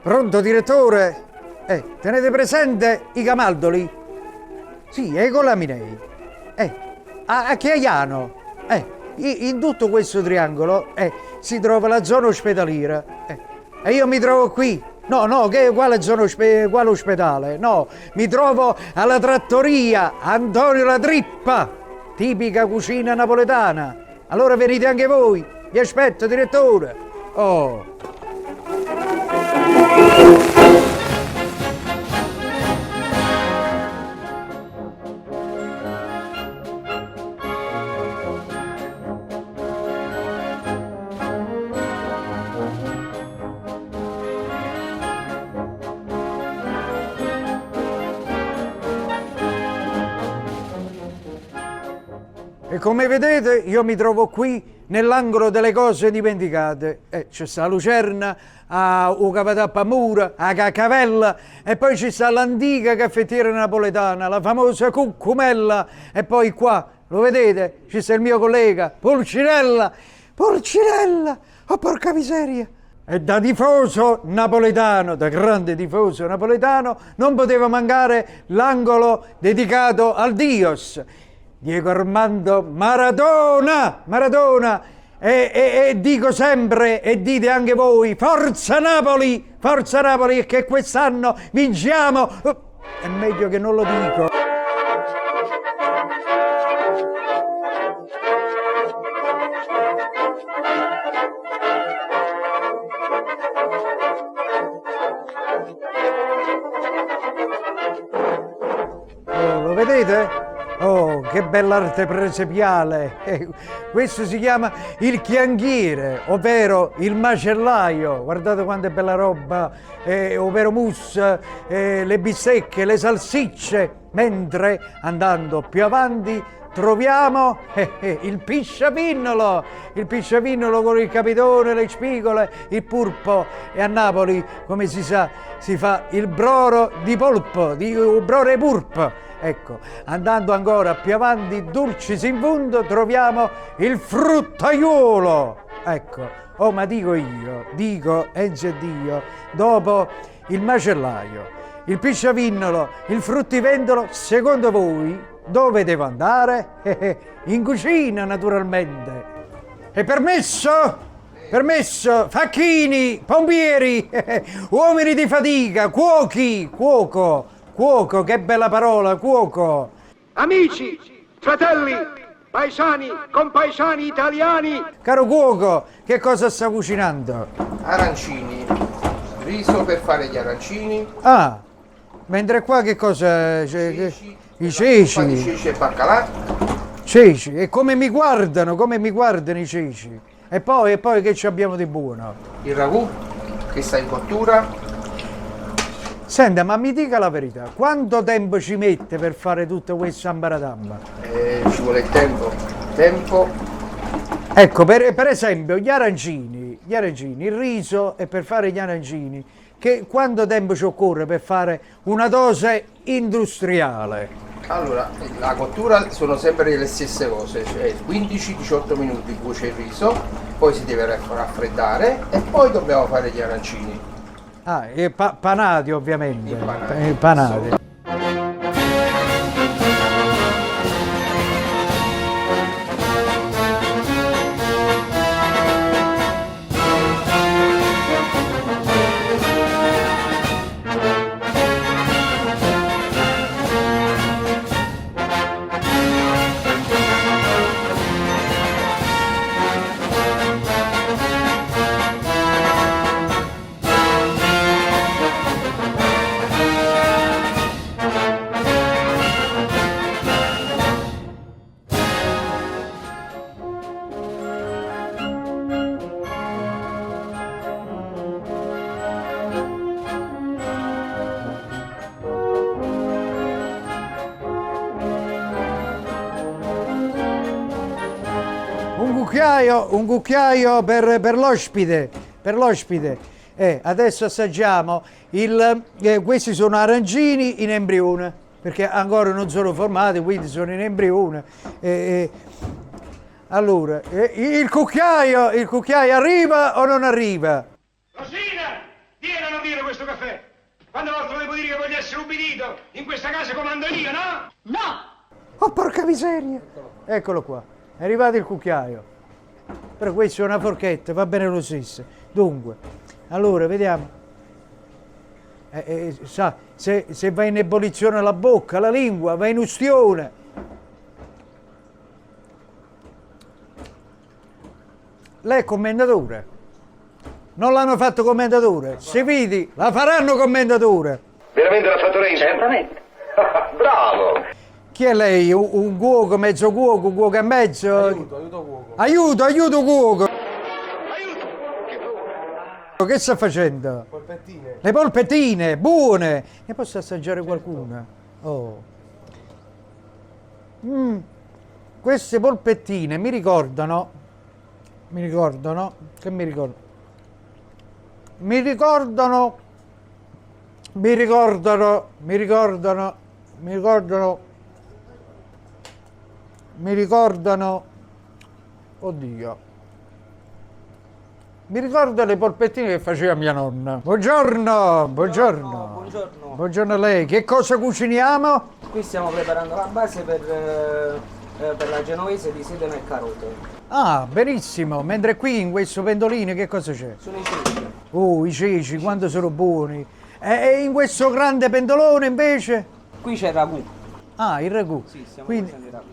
Pronto, direttore? Tenete presente i camaldoli? Sì, e con la Minei. A Chiaiano. In tutto questo triangolo si trova la zona ospedaliera. E io mi trovo qui. No, quale quale ospedale? No, mi trovo alla trattoria Antonio La Trippa, tipica cucina napoletana. Allora venite anche voi. Vi aspetto, direttore. Oh. E come vedete io mi trovo qui nell'angolo delle cose dimenticate. C'è sta la lucerna, un cavatappa a mura, a cacavella e poi ci sta l'antica caffettiera napoletana, la famosa cuccumella e poi qua, lo vedete, ci sta il mio collega Pulcinella. Pulcinella! Oh porca miseria! E da tifoso napoletano, da grande tifoso napoletano, non poteva mancare l'angolo dedicato al Dios. Diego Armando Maradona, e dico sempre, e dite anche voi, forza Napoli, e che quest'anno vinciamo, è meglio che non lo dico. Oh, lo vedete? Oh, che bella arte presepiale! Questo si chiama il chianghiere, ovvero il macellaio. Guardate quanta bella roba, ovvero mousse, le bistecche, le salsicce. Mentre andando più avanti troviamo il pisciapinnolo con il capitone, le spigole, il purpo. E a Napoli, come si sa, si fa il broro di polpo, di broro e purpo. Ecco, andando ancora più avanti, dolci in fondo, troviamo il fruttaiolo. Ecco, oh ma dico Enzo e Dio, dopo il macellaio, il pisciapinnolo, il fruttivendolo, secondo voi dove devo andare? In cucina, naturalmente. È permesso? Permesso, facchini, pompieri, uomini di fatica, cuoco, che bella parola, cuoco. Amici, fratelli, paesani, compaesani italiani. Caro cuoco, che cosa sta cucinando? Arancini, riso per fare gli arancini. Ah, mentre qua che cosa? Ceci, I ceci. Di ceci e baccalà. Ceci, e come mi guardano i ceci. E poi che ci abbiamo di buono? Il ragù che sta in cottura. Senta, ma mi dica la verità, quanto tempo ci mette per fare tutto questo ambaradamba? Ci vuole il tempo. Ecco, per esempio, gli arancini, il riso e per fare gli arancini, quanto tempo ci occorre per fare una dose industriale? Allora, la cottura sono sempre le stesse cose, cioè 15-18 minuti cuoce il riso, poi si deve raffreddare e poi dobbiamo fare gli arancini. Ah, e panati ovviamente, Panati. panati. Un cucchiaio per l'ospite. Adesso assaggiamo questi sono arancini in embrione, perché ancora non sono formati, quindi sono in embrione. Allora, il cucchiaio arriva o non arriva? Rosina, vieni a dire questo questo caffè? Quante volte devo dire che voglio essere ubbidito? In questa casa comando io, no? No! Oh, porca miseria! Eccolo qua, è arrivato il cucchiaio. Però questa è una forchetta, va bene lo stesso. Dunque, allora, vediamo. Sa, se va in ebollizione la bocca, la lingua, va in ustione. Lei è commendatore? Non l'hanno fatto commendatore? Se vedi, la faranno commendatore. Veramente l'ha fatto Renzi? Certamente. Bravo! Chi è lei? Un cuoco, mezzo cuoco, un cuoco e mezzo? Aiuto cuoco. Aiuto cuoco! Aiuto! Che sta facendo? Polpettine. Le polpettine, buone! Ne posso assaggiare qualcuna? Oh. Queste polpettine mi ricordano, che mi ricordano? Mi ricordano, oddio, mi ricordo le polpettine che faceva mia nonna. Buongiorno. Buongiorno a lei. Che cosa cuciniamo? Qui stiamo preparando la base per la genovese di sedano e carote. Ah, benissimo. Mentre qui in questo pendolino che cosa c'è? Sono i ceci. Oh, i ceci, quanto sono buoni. E in questo grande pendolone invece? Qui c'è il ragù. Ah, il ragù. Sì, stiamo Quindi, facendo il ragù.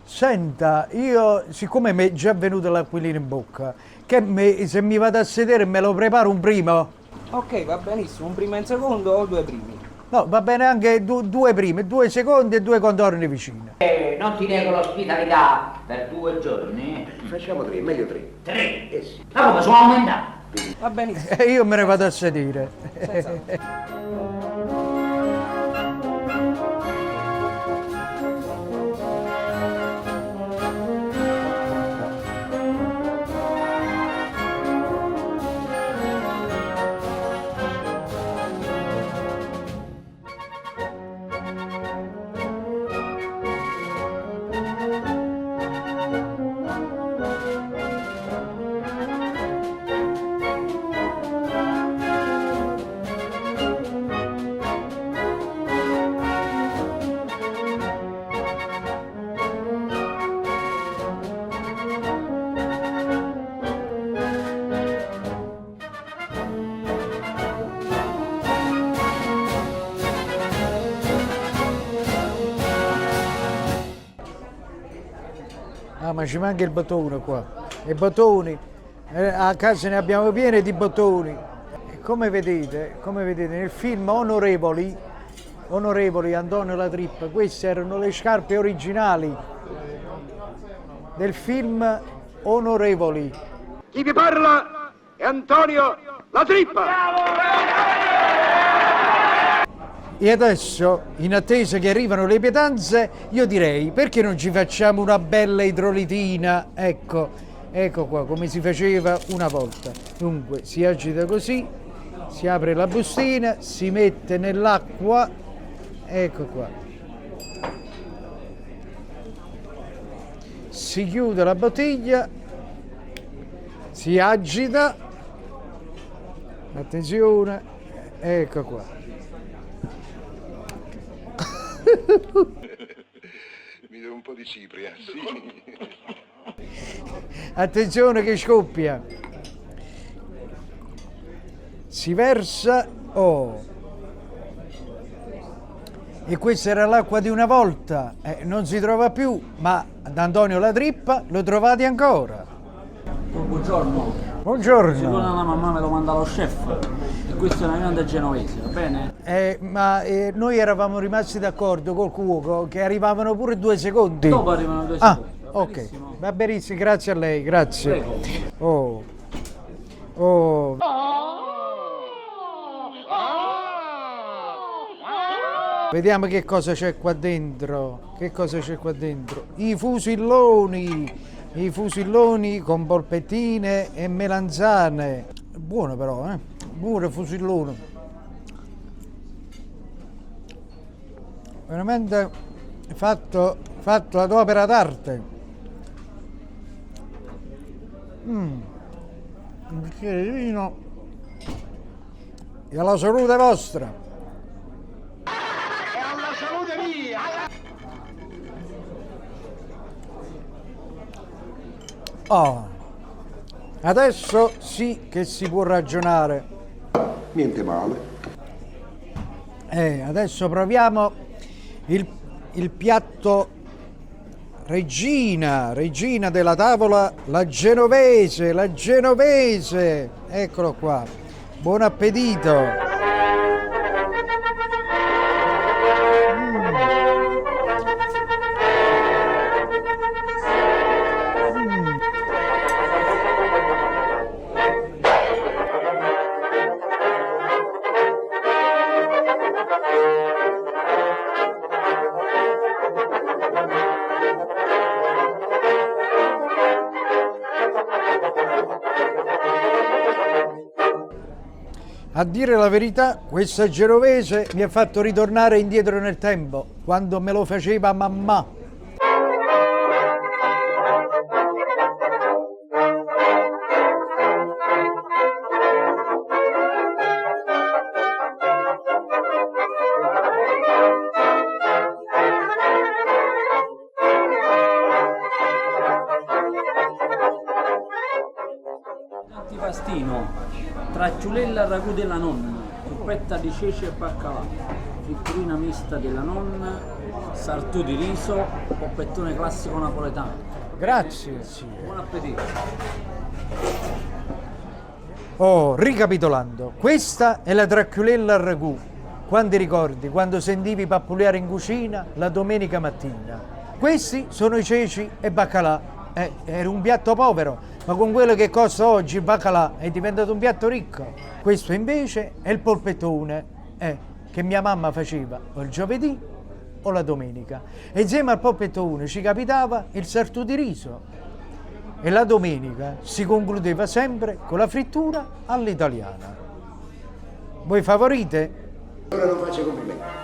senta, io, siccome mi è già venuta l'aquilina in bocca, se mi vado a sedere me lo preparo un primo? Ok, va benissimo. Un primo e un secondo o due primi? No, va bene anche due prime, 2 secondi e 2 contorni vicine. Non ti nego l'ospitalità per 2 giorni. Facciamo 3, meglio 3. 3. sì. Ma come sono aumentato? Va benissimo. E io me ne vado a sedere. Ah, ma ci manca il bottone qua. I bottoni, a casa ne abbiamo piene di bottoni. E come vedete nel film Onorevoli Antonio La Trippa, queste erano le scarpe originali del film Onorevoli. Chi vi parla è Antonio La Trippa! E adesso, in attesa che arrivano le pietanze, io direi, perché non ci facciamo una bella idrolitina? Ecco qua, come si faceva una volta. Dunque, si agita così, si apre la bustina, si mette nell'acqua, ecco qua. Si chiude la bottiglia, si agita, attenzione, ecco qua. Mi do un po' di cipria, sì. Attenzione che scoppia. Si versa. Oh. E questa era l'acqua di una volta. Non si trova più, ma ad Antonio La Trippa lo trovate ancora. Buongiorno. Se Buongiorno. la mamma me lo manda lo chef. E questa è una grande genovese, va bene? Noi eravamo rimasti d'accordo col cuoco che arrivavano pure 2 secondi. Dopo arrivano 2 Ah, secondi. Va ok. benissimo. Va benissimo, grazie a lei, grazie. Prego. Oh. Oh. Vediamo che cosa c'è qua dentro. Che cosa c'è qua dentro? I fusilloni con polpettine e melanzane. Buono però, eh? Buono fusillone. Veramente fatto ad opera d'arte. Un bicchiere di vino e alla salute vostra. E alla salute mia! Oh, adesso sì che si può ragionare. Niente male. Adesso proviamo il piatto regina della tavola, la genovese, eccolo qua, buon appetito. A dire la verità, questa genovese mi ha fatto ritornare indietro nel tempo, quando me lo faceva mamma. Antipastino, tracciulella al ragù della nonna, zuppetta di ceci e baccalà, fritturina mista della nonna, sartù di riso, poppettone classico napoletano. Grazie, zio. Buon appetito! Oh, ricapitolando, questa è la tracciulella al ragù. Quanti ricordi quando sentivi pappuliare in cucina la domenica mattina? Questi sono i ceci e baccalà. Era un piatto povero, ma con quello che costa oggi il baccalà è diventato un piatto ricco. Questo invece è il polpettone che mia mamma faceva o il giovedì o la domenica. E insieme al polpettone ci capitava il sartù di riso. E la domenica si concludeva sempre con la frittura all'italiana. Voi favorite? Ora non faccio complimenti.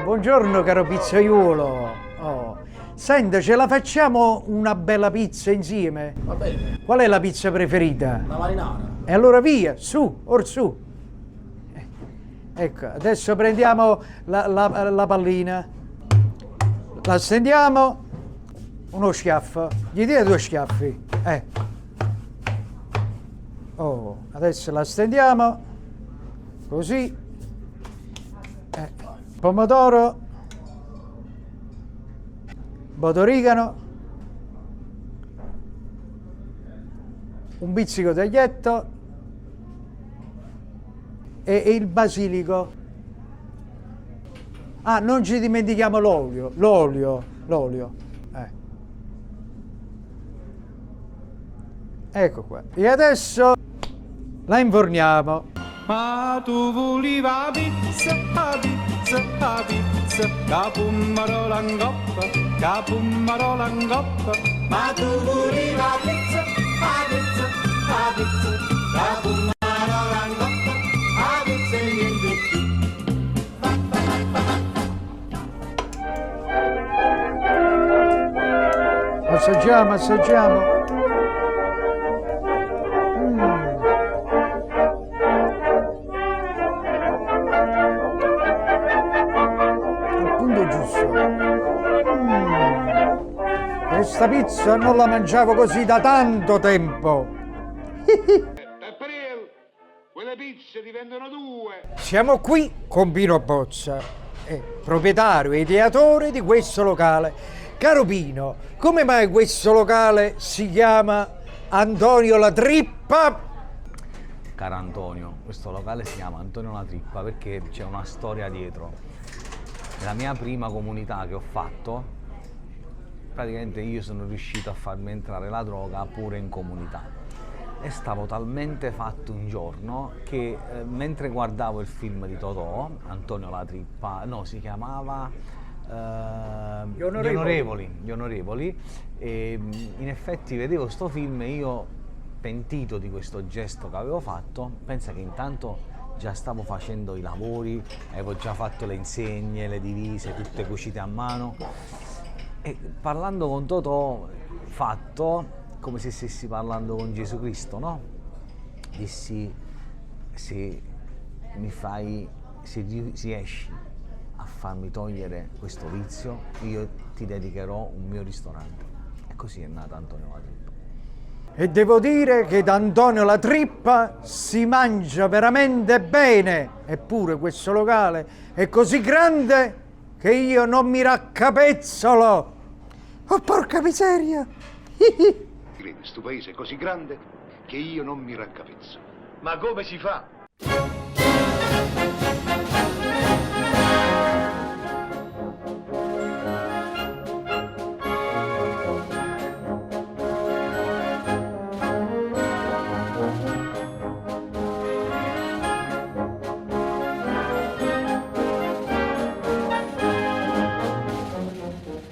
Buongiorno caro pizzaiuolo. Oh. Senta, ce la facciamo una bella pizza insieme? Va bene, Qual è la pizza preferita? la marinara. E allora via, su, or su. Ecco, adesso prendiamo la pallina, la stendiamo, uno schiaffo, gli dite 2 schiaffi. Oh, adesso la stendiamo, così. Pomodoro, botorigano, un pizzico d'aglietto e il basilico. Ah, non ci dimentichiamo l'olio. Ecco qua. E adesso la inforniamo. Ma tu volevi la pizza, capummarola in coppa, capummarola in coppa. Ma tu volevi la pizza, capummarola in coppa, la pizza e niente più. Assaggiamo. Questa pizza non la mangiavo così da tanto tempo. April, quelle pizze diventano 2. Siamo qui con Pino Bozza, proprietario e ideatore di questo locale. Caro Pino, come mai questo locale si chiama Antonio La Trippa? Caro Antonio, questo locale si chiama Antonio La Trippa perché c'è una storia dietro. La mia prima comunità che ho fatto, praticamente io sono riuscito a farmi entrare la droga pure in comunità. E stavo talmente fatto un giorno che mentre guardavo il film di Totò, Antonio La Trippa, no, si chiamava Gli Onorevoli, e in effetti vedevo sto film e io, pentito di questo gesto che avevo fatto, pensa che intanto già stavo facendo i lavori, avevo già fatto le insegne, le divise, tutte cucite a mano, e parlando con Totò, fatto come se stessi parlando con Gesù Cristo, no? Dissi, se riesci a farmi togliere questo vizio, io ti dedicherò un mio ristorante. E così è nato Antonio La Trippa. E devo dire che da Antonio La Trippa si mangia veramente bene, eppure questo locale è così grande che io non mi raccapezzolo. Oh, porca miseria! Questo paese è così grande che io non mi raccapezzo. Ma come si fa?